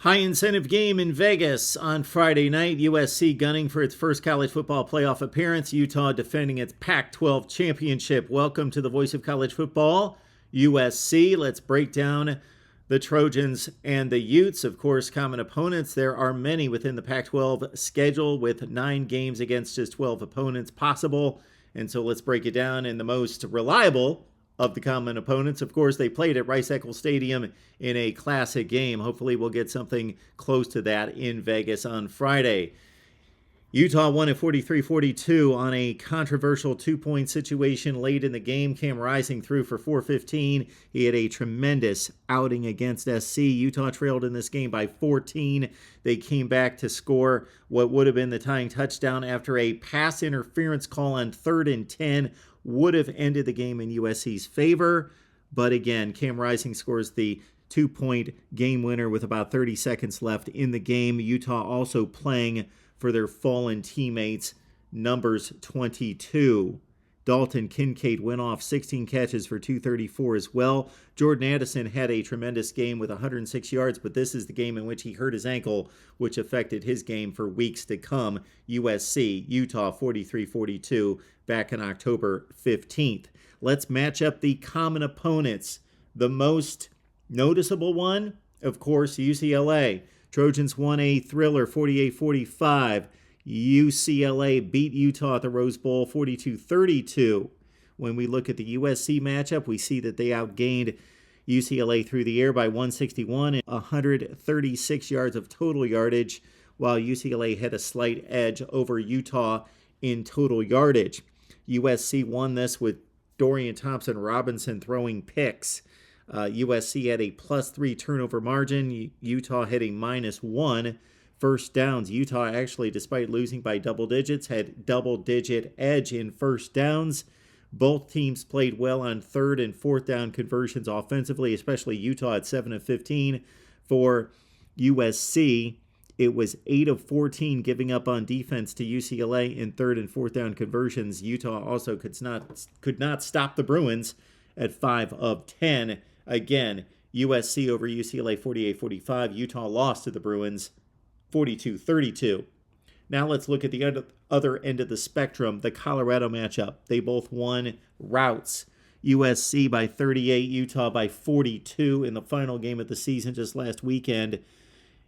High incentive game in Vegas on Friday night. USC gunning for its first college football playoff appearance. Utah defending its Pac-12 championship. Welcome to the voice of college football, USC. Let's break down the Trojans and the Utes. Of course, common opponents. There are many within the Pac-12 schedule with 9 games against just 12 opponents possible. And so let's break it down. And the most reliable of the common opponents, of course, they played at Rice-Eccles Stadium in a classic game. Hopefully we'll get something close to that in Vegas on Friday. Utah won at 43-42 on a controversial 2-point situation late in the game. Cam Rising threw for 415. He had a tremendous outing against SC. Utah trailed in this game by 14. They came back to score what would have been the tying touchdown after a pass interference call on 3rd and 10 would have ended the game in USC's favor. But again, Cam Rising scores the 2-point game winner with about 30 seconds left in the game. Utah also playing for their fallen teammates, numbers 22. Dalton Kincaid went off 16 catches for 234 as well. Jordan Addison had a tremendous game with 106 yards, but this is the game in which he hurt his ankle, which affected his game for weeks to come. USC, Utah 43-42 back on October 15th. Let's match up the common opponents. The most noticeable one, of course, UCLA. Trojans won a thriller 48-45. UCLA beat Utah at the Rose Bowl 42-32. When we look at the USC matchup, we see that they outgained UCLA through the air by 161 and 136 yards of total yardage, while UCLA had a slight edge over Utah in total yardage. USC won this with Dorian Thompson-Robinson throwing picks. USC had a +3 turnover margin. Utah had a -1 first downs. Utah actually, despite losing by double digits, had double-digit edge in first downs. Both teams played well on 3rd and 4th down conversions offensively, especially Utah at 7 of 15. For USC, it was 8 of 14 giving up on defense to UCLA in 3rd and 4th down conversions. Utah also could not stop the Bruins at 5 of 10. Again, USC over UCLA 48-45. Utah lost to the Bruins 42-32. Now let's look at the other end of the spectrum, the Colorado matchup. They both won routes. USC by 38, Utah by 42 in the final game of the season just last weekend.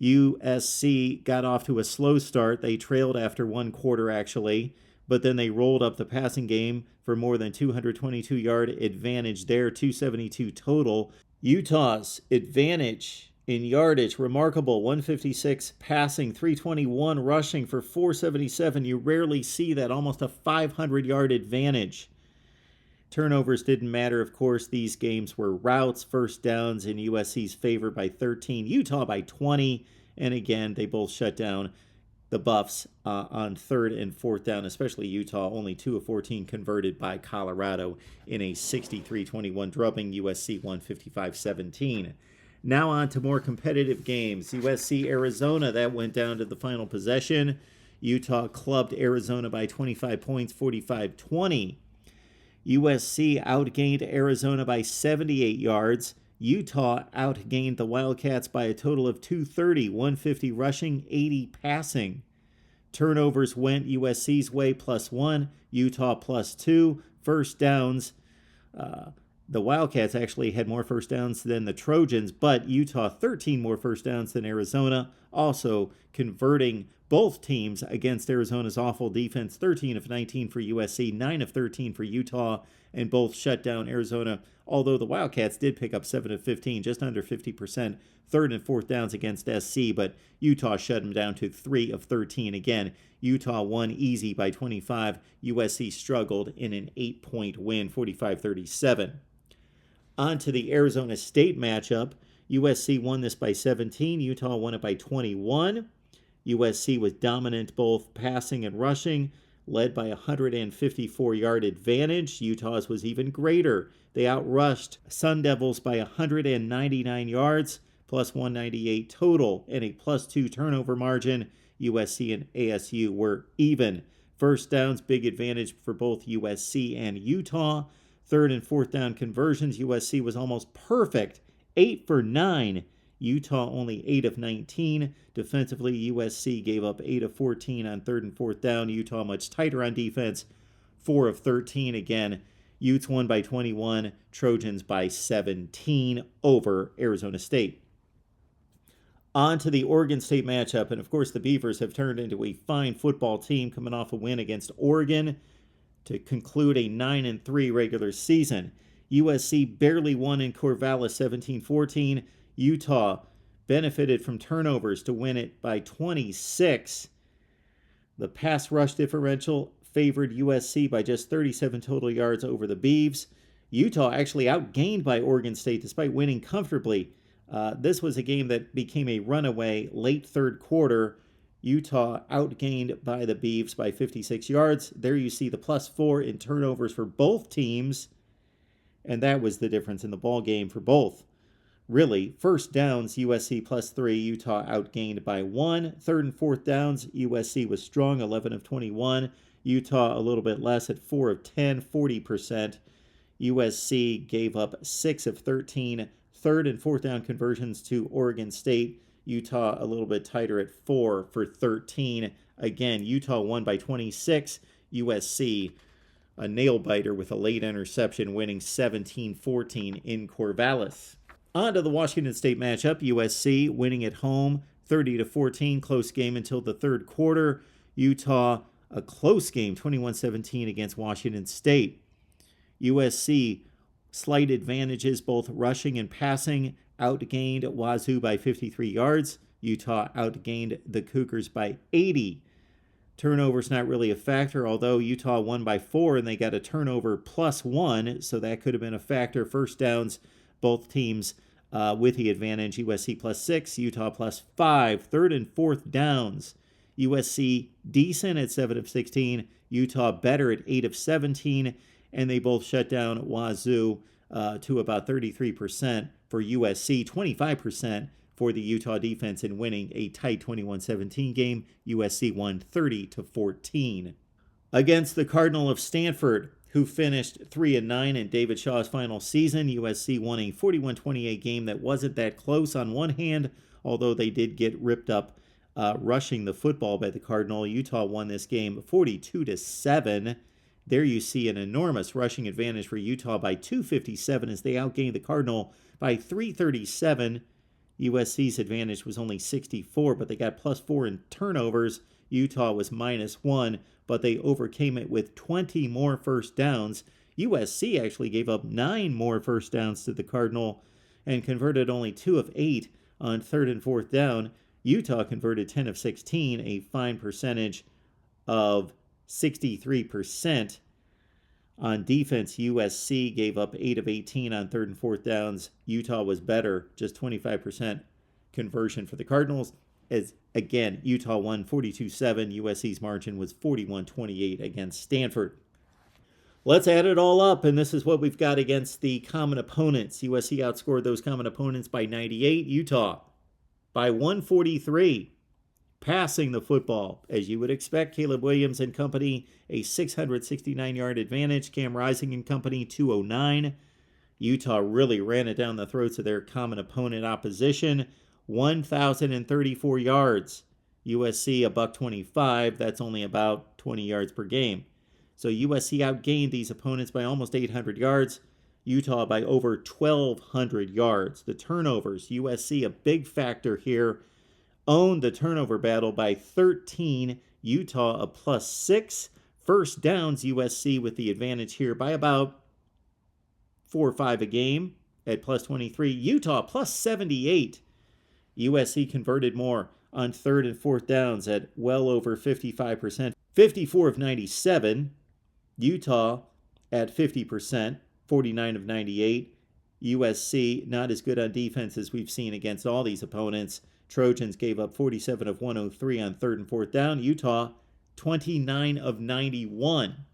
USC got off to a slow start. They trailed after one quarter, actually, but then they rolled up the passing game for more than 222-yard advantage there, 272 total. Utah's advantage in yardage, remarkable, 156 passing, 321 rushing for 477. You rarely see that, almost a 500-yard advantage. Turnovers didn't matter, of course. These games were routes, first downs in USC's favor by 13, Utah by 20, and again, they both shut down the Buffs on 3rd and 4th down, especially Utah, only 2 of 14 converted by Colorado in a 63-21 drubbing. USC 155-17. Now on to more competitive games. USC-Arizona, that went down to the final possession. Utah clubbed Arizona by 25 points, 45-20. USC outgained Arizona by 78 yards. Utah outgained the Wildcats by a total of 230, 150 rushing, 80 passing. Turnovers went USC's way, +1, Utah +2. First downs, the Wildcats actually had more first downs than the Trojans, but Utah 13 more first downs than Arizona, also converting both teams against Arizona's awful defense. 13 of 19 for USC, 9 of 13 for Utah, and both shut down Arizona, although the Wildcats did pick up 7 of 15, just under 50%, 3rd and 4th downs against SC, but Utah shut them down to 3 of 13 again. Utah won easy by 25. USC struggled in an 8-point win, 45-37. On to the Arizona State matchup. USC won this by 17. Utah won it by 21. USC was dominant both passing and rushing, led by a 154-yard advantage. Utah's was even greater. They outrushed Sun Devils by 199 yards, plus 198 total, and a +2 turnover margin. USC and ASU were even. First downs, big advantage for both USC and Utah. 3rd and 4th down conversions, USC was almost perfect, 8 for 9 Utah only 8 of 19. Defensively, USC gave up 8 of 14 on 3rd and 4th down. Utah much tighter on defense, 4 of 13. Again, Utes won by 21, Trojans by 17 over Arizona State. On to the Oregon State matchup, and of course the Beavers have turned into a fine football team coming off a win against Oregon to conclude a 9-3 regular season. USC barely won in Corvallis 17-14. Utah benefited from turnovers to win it by 26. The pass rush differential favored USC by just 37 total yards over the Beavs. Utah actually outgained by Oregon State despite winning comfortably. This was a game that became a runaway late third quarter. Utah outgained by the Beavs by 56 yards. There you see the +4 in turnovers for both teams. And that was the difference in the ball game for both. Really, first downs, USC +3, Utah outgained by 1. 3rd and 4th downs, USC was strong, 11 of 21. Utah a little bit less at 4 of 10, 40%. USC gave up 6 of 13. 3rd and 4th down conversions to Oregon State. Utah a little bit tighter at 4 for 13. Again, Utah won by 26. USC a nail-biter with a late interception, winning 17-14 in Corvallis. On to the Washington State matchup. USC winning at home 30-14. Close game until the third quarter. Utah a close game, 21-17 against Washington State. USC slight advantages both rushing and passing. Outgained Wazoo by 53 yards. Utah outgained the Cougars by 80. Turnovers not really a factor, although Utah won by 4 and they got a turnover +1, so that could have been a factor. First downs, both teams with the advantage. USC +6, Utah +5. 3rd and 4th downs, USC decent at 7 of 16, Utah better at 8 of 17, and they both shut down Wazoo to about 33% for USC, 25% for the Utah defense in winning a tight 21-17 game. USC won 30-14. Against the Cardinal of Stanford, who finished 3-9 in David Shaw's final season, USC won a 41-28 game that wasn't that close on one hand, although they did get ripped up rushing the football by the Cardinal. Utah won this game 42-7. There you see an enormous rushing advantage for Utah by 257 as they outgained the Cardinal by 337. USC's advantage was only 64, but they got +4 in turnovers. Utah was -1, but they overcame it with 20 more first downs. USC actually gave up 9 more first downs to the Cardinal and converted only 2 of 8 on 3rd and 4th down. Utah converted 10 of 16, a fine percentage of 63%. On defense, USC gave up 8 of 18 on 3rd and 4th downs. Utah was better, just 25% conversion for the Cardinals. As again, Utah won 42-7. USC's margin was 41-28 against Stanford. Let's add it all up, and this is what we've got against the common opponents. USC outscored those common opponents by 98. Utah by 143. Passing the football, as you would expect, Caleb Williams and company, a 669-yard advantage. Cam Rising and company, 209. Utah really ran it down the throats of their common opponent opposition. 1,034 yards. USC, a $125. That's only about 20 yards per game. So USC outgained these opponents by almost 800 yards. Utah by over 1,200 yards. The turnovers, USC a big factor here. Owned the turnover battle by 13. Utah a +6. First downs, USC with the advantage here by about 4 or 5 a game at +23. Utah +78. USC converted more on 3rd and 4th downs at well over 55%. 54 of 97. Utah at 50%. 49 of 98. USC not as good on defense as we've seen against all these opponents. Trojans gave up 47 of 103 on 3rd and 4th down. Utah, 29 of 91.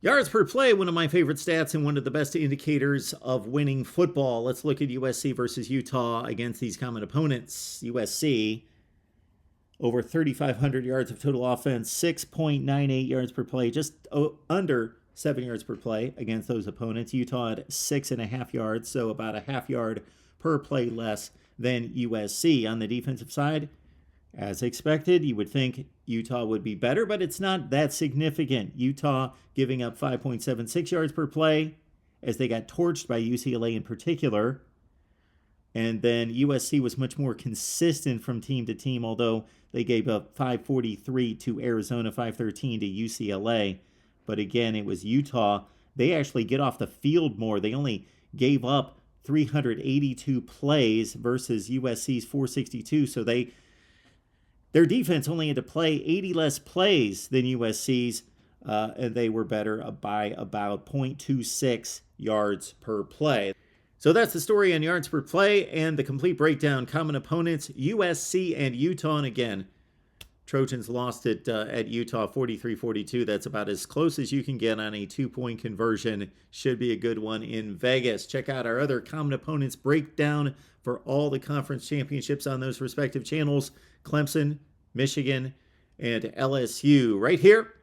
Yards per play, one of my favorite stats and one of the best indicators of winning football. Let's look at USC versus Utah against these common opponents. USC, over 3,500 yards of total offense, 6.98 yards per play, just under 7 yards per play against those opponents. Utah had 6.5 yards, so about a half yard per play less than USC. On the defensive side, as expected, you would think Utah would be better, but it's not that significant. Utah giving up 5.76 yards per play as they got torched by UCLA in particular. And then USC was much more consistent from team to team, although they gave up 543 to Arizona, 513 to UCLA. But again, it was Utah. They actually get off the field more. They only gave up 382 plays versus USC's 462. So their defense only had to play 80 less plays than USC's, and they were better by about 0.26 yards per play. So that's the story on yards per play and the complete breakdown. Common opponents, USC and Utah. And again, Trojans lost it at Utah 43-42. That's about as close as you can get on a 2-point conversion. Should be a good one in Vegas. Check out our other common opponents breakdown for all the conference championships on those respective channels. Clemson, Michigan, and LSU right here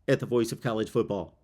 at the Voice of College Football.